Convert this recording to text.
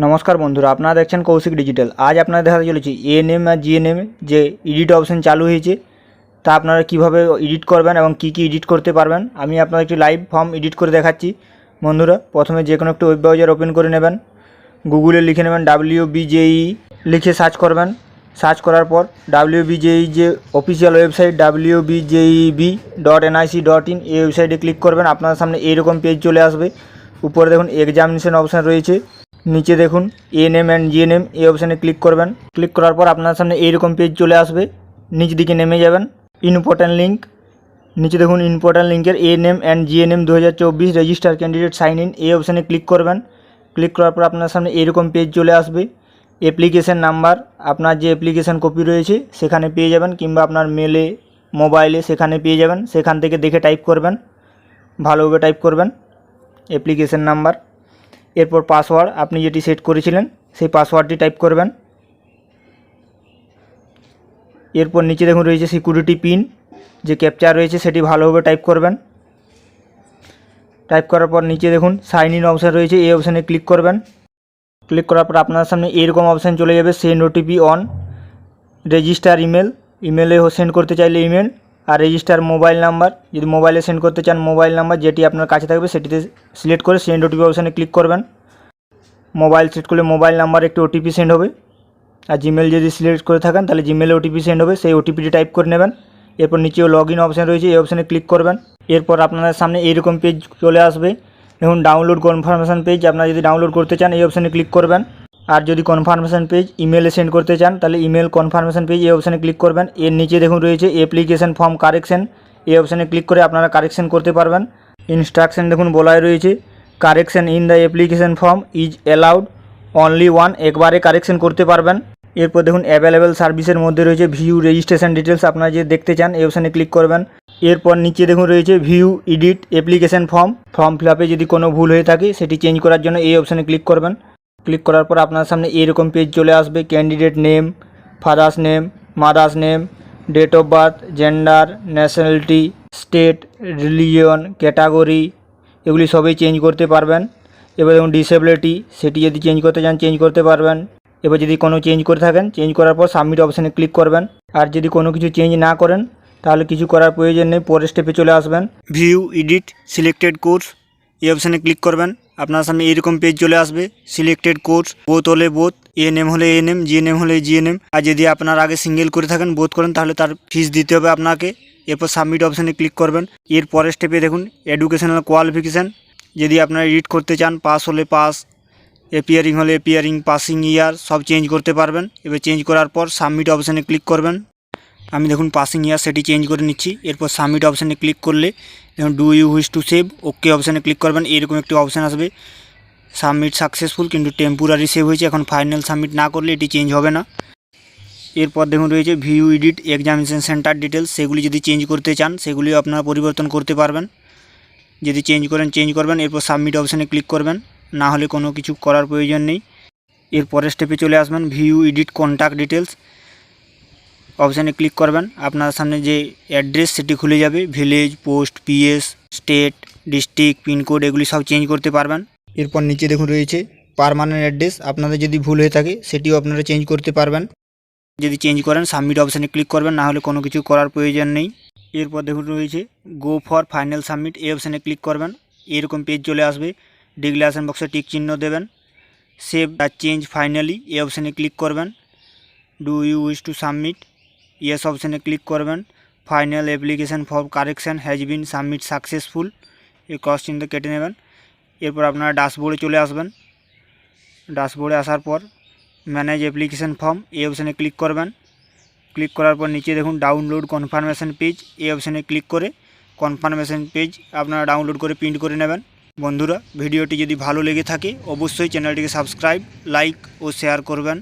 নমস্কার বন্ধুরা, আপনারা দেখছেন কৌশিক ডিজিটাল। আজ আপনারা দেখাতে চলেছি এএনএম আর জিএনএম যে এডিট অপশন চালু হয়েছে তা আপনারা কিভাবে এডিট করবেন এবং কি এডিট করতে পারবেন আমি আপনাদের একটি লাইভ ফর্ম এডিট করে দেখাচ্ছি। বন্ধুরা, প্রথমে যে কোনো একটা ওয়েব ব্রাউজার ওপেন করে নেবেন, গুগলে লিখে নেবেন WBJEE লিখে সার্চ করবেন। সার্চ করার পর WBJEE যে অফিসিয়াল ওয়েবসাইট wbjeb.nic.in এই ওয়েবসাইটে ক্লিক করবেন। আপনার সামনে এইরকম পেজ চলে আসবে। উপরে দেখুন এক্সামিনেশন অপশান রয়েছে, নিচে দেখুন এএনএম অ্যান্ড জিএনএম এই অপশানে ক্লিক করবেন। ক্লিক করার পর আপনার সামনে এইরকম পেজ চলে আসবে। নিচ দিকে নেমে যাবেন, ইম্পর্ট্যান্ট লিঙ্ক, নিচে দেখুন ইম্পর্ট্যান্ট লিঙ্কের ANM and GNM 2024 register candidate sign in এই অপশানে ক্লিক করবেন। ক্লিক করার পর আপনার সামনে এইরকম পেজ চলে আসবে। অ্যাপ্লিকেশান নাম্বার আপনার যে অ্যাপ্লিকেশান কপি রয়েছে সেখানে পেয়ে যাবেন, কিংবা আপনার মেলে মোবাইলে সেখানে পেয়ে যাবেন। সেখান থেকে দেখে টাইপ করবেন, ভালোভাবে টাইপ করবেন অ্যাপ্লিকেশান নাম্বার। এরপর পাসওয়ার্ড আপনি যেটি সেট করেছিলেন সেই পাসওয়ার্ডটি টাইপ করবেন। এরপর নিচে দেখুন রয়েছে সিকিউরিটি পিন, যে ক্যাপচা রয়েছে সেটি ভালোভাবে টাইপ করবেন। টাইপ করার পর নিচে দেখুন সাইন ইন অপশান রয়েছে, এই অপশানে ক্লিক করবেন। ক্লিক করার পর আপনার সামনে এইরকম অপশান চলে যাবে, সেন্ড ওটিপি অন, রেজিস্টার ইমেলে সেন্ড করতে চাইলে ইমেল, আর রেজিস্টার মোবাইল নাম্বার যদি মোবাইলে সেন্ড করতে চান মোবাইল নাম্বার যেটি আপনার কাছে থাকবে সেটিতে সিলেক্ট করে সেন্ড ওটিপি অপশানে ক্লিক করবেন। মোবাইল সিলেক্ট করলে মোবাইল নাম্বার একটি ওটিপি সেন্ড হবে, আর জিমেল যদি সিলেক্ট করে থাকেন তাহলে জিমেলে ওটিপি সেন্ড হবে, সেই ওটিপিটি টাইপ করে নেবেন। এরপর নিচেও লগ ইন অপশান রয়েছে, এই অপশানে ক্লিক করবেন। এরপর আপনাদের সামনে এইরকম পেজ চলে আসবে। দেখুন ডাউনলোড কনফার্মেশন পেজ, আপনারা যদি ডাউনলোড করতে চান এই অপশানে ক্লিক করবেন। আর যদি কনফার্মেশন পেজ ইমেলে সেন্ড করতে চান তাহলে ইমেল কনফার্মেশন পেজ এই অপশানে ক্লিক করবেন। এর নিচে দেখুন রয়েছে অ্যাপ্লিকেশন ফর্ম কারেকশন, এই অপশানে ক্লিক করে আপনারা কারেকশন করতে পারবেন। ইনস্ট্রাকশন দেখুন বলাই রয়েছে, correction in the application form is allowed only one, একবারে কারেকশন করতে পারবেন। এরপর দেখুন অ্যাভেলেবেল সার্ভিসের মধ্যে রয়েছে ভিউ রেজিস্ট্রেশন ডিটেলস, আপনারা যে দেখতে চান এই অপশানে ক্লিক করবেন। এরপর নিচে দেখুন রয়েছে view edit application form fill আপে যদি কোনো ভুল হয়ে থাকে সেটি চেঞ্জ করার জন্য এই অপশানে ক্লিক করবেন। ক্লিক করার পর আপনার সামনে এইরকম পেজ চলে আসবে। Candidate name, father's name, mother's name, date of birth, gender, nationality, state, religion, category এগুলি সবই চেঞ্জ করতে পারবেন। এবার দেখুন ডিসেবিলিটি, সেটি যদি চেঞ্জ করতে চান চেঞ্জ করতে পারবেন। এবার যদি কোনো চেঞ্জ করে থাকেন চেঞ্জ করার পর সাবমিট অপশানে ক্লিক করবেন। আর যদি কোনো কিছু চেঞ্জ না করেন তাহলে কিছু করার প্রয়োজন নেই, পরের স্টেপে চলে আসবেন। ভিউ এডিট সিলেক্টেড কোর্স এই অপশানে ক্লিক করবেন। আপনার সামনে এইরকম পেজ চলে আসবে। সিলেক্টেড কোর্স বোথ হলে বোথ, এএনএম হলে এএনএম, জিএনএম হলে জিএনএম। আর যদি আপনার আগে সিঙ্গেল করে থাকেন বোথ করেন তাহলে তার ফিস দিতে হবে আপনাকে। এরপর সাবমিট অপশানে ক্লিক করবেন। এর পরের স্টেপে দেখুন এডুকেশনাল কোয়ালিফিকেশান, যদি আপনারা এডিট করতে চান পাস হলে পাস, এপিয়ারিং হলে এপিয়ারিং, পাসিং ইয়ার সব চেঞ্জ করতে পারবেন। এবার চেঞ্জ করার পর সাবমিট অপশানে ক্লিক করবেন। আমি দেখুন পাসিং ইয়ার সেটি চেঞ্জ করে নিচ্ছি। এরপর সাবমিট অপশানে ক্লিক করলে দেখুন do you wish to save, okay অপশানে ক্লিক করবেন। এরকম একটি অপশান আসবে, সাবমিট সাকসেসফুল, কিন্তু টেম্পোরারি সেভ হয়েছে, এখন ফাইনাল সাবমিট না করলে এটি চেঞ্জ হবে না। এরপর দেখুন রয়েছে view edit examination centre details, সেগুলি যদি চেঞ্জ করতে চান সেগুলিও আপনারা পরিবর্তন করতে পারবেন। যদি চেঞ্জ করেন চেঞ্জ করবেন। এরপর সাবমিট অপশানে ক্লিক করবেন, না হলে কোনো কিছু করার প্রয়োজন নেই। এরপরের স্টেপে চলে আসবেন, ভিউ এডিট কন্ট্যাক্ট ডিটেলস অপশানে ক্লিক করবেন। আপনার সামনে যে অ্যাড্রেস সেটি খুলে যাবে, village, post, PS, state, district, pincode এগুলি সব চেঞ্জ করতে পারবেন। এরপর নিচে দেখুন রয়েছে পার্মানেন্ট অ্যাড্রেস, আপনাদের যদি ভুল হয়ে থাকে সেটিও আপনারা চেঞ্জ করতে পারবেন। যদি চেঞ্জ করেন সাবমিট অপশানে ক্লিক করবেন, না হলে কোনো কিছু করার প্রয়োজন নেই। এরপর দেখুন রয়েছে গো ফর ফাইনাল সাবমিট, এই অপশানে ক্লিক করবেন। এরকম পেজ চলে আসবে। ডিক্লারেশন বক্সে টিক চিহ্ন দেবেন। সেভ দ্য চেঞ্জ ফাইনালি এই অপশানে ক্লিক করবেন। Do you wish to submit, yes অপশানে ক্লিক করবেন। Final application for correction has been submit successful, এই ক্রস চিহ্ন কেটে নেবেন। এরপর আপনারা ড্যাশবোর্ডে চলে আসবেন। ড্যাশবোর্ডে আসার পর ম্যানেজ অ্যাপ্লিকেশান ফর্ম এই অপশানে ক্লিক করবেন। ক্লিক করার পর নিচে দেখুন ডাউনলোড কনফার্মেশন পেজ, এই অপশানে ক্লিক করে কনফার্মেশন পেজ আপনারা ডাউনলোড করে প্রিন্ট করে নেবেন। বন্ধুরা, ভিডিওটি যদি ভালো লেগে থাকে অবশ্যই চ্যানেলটিকে সাবস্ক্রাইব, লাইক ও শেয়ার করবেন।